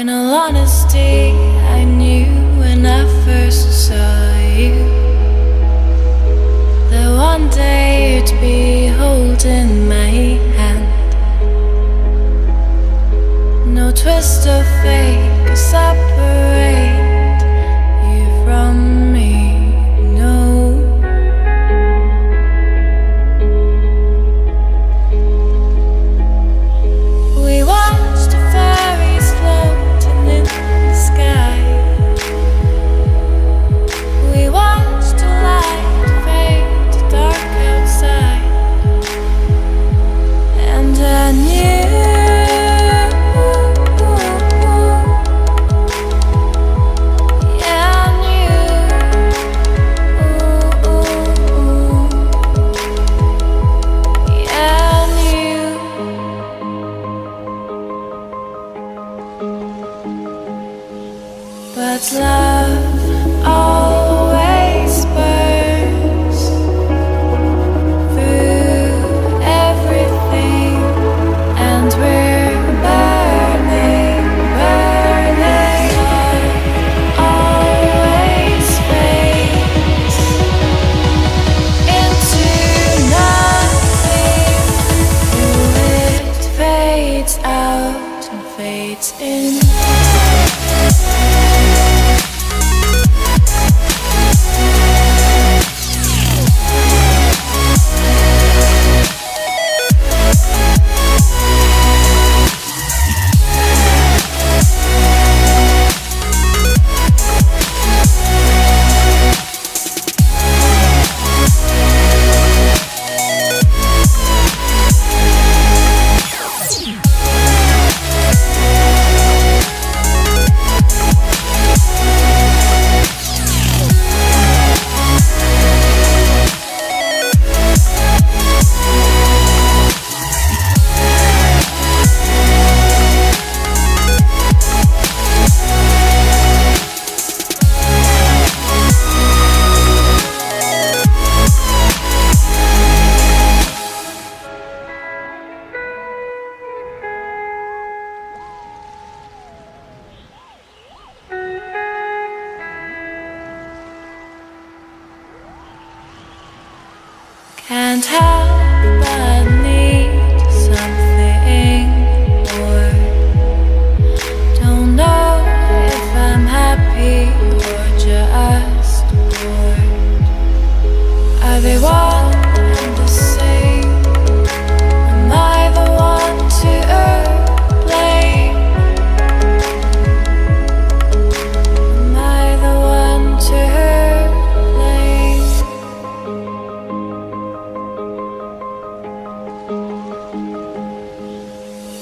In all honesty, I knew when I first saw you that one day you'd be holding my hand. No twist of fate could separate you from me, no. We watched the fairies floating in the sky. We watched the light fade to dark outside. And I knew, yeah, I knew, yeah, I knew. But love always burns through everything, and we're burning, burning. Love always fades into nothing. It fades out and fades in. Can't help but need something more. Don't know if I'm happy or just bored. Are they one and the same? Am I the one to blame? Am I the one to blame?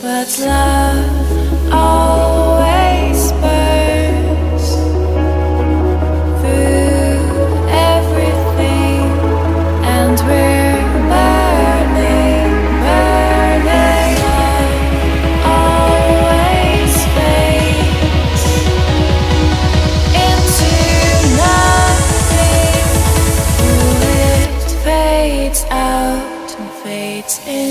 But love always burns through everything, and we're burning, burning. Love always fades into nothing. It fades out and fades in.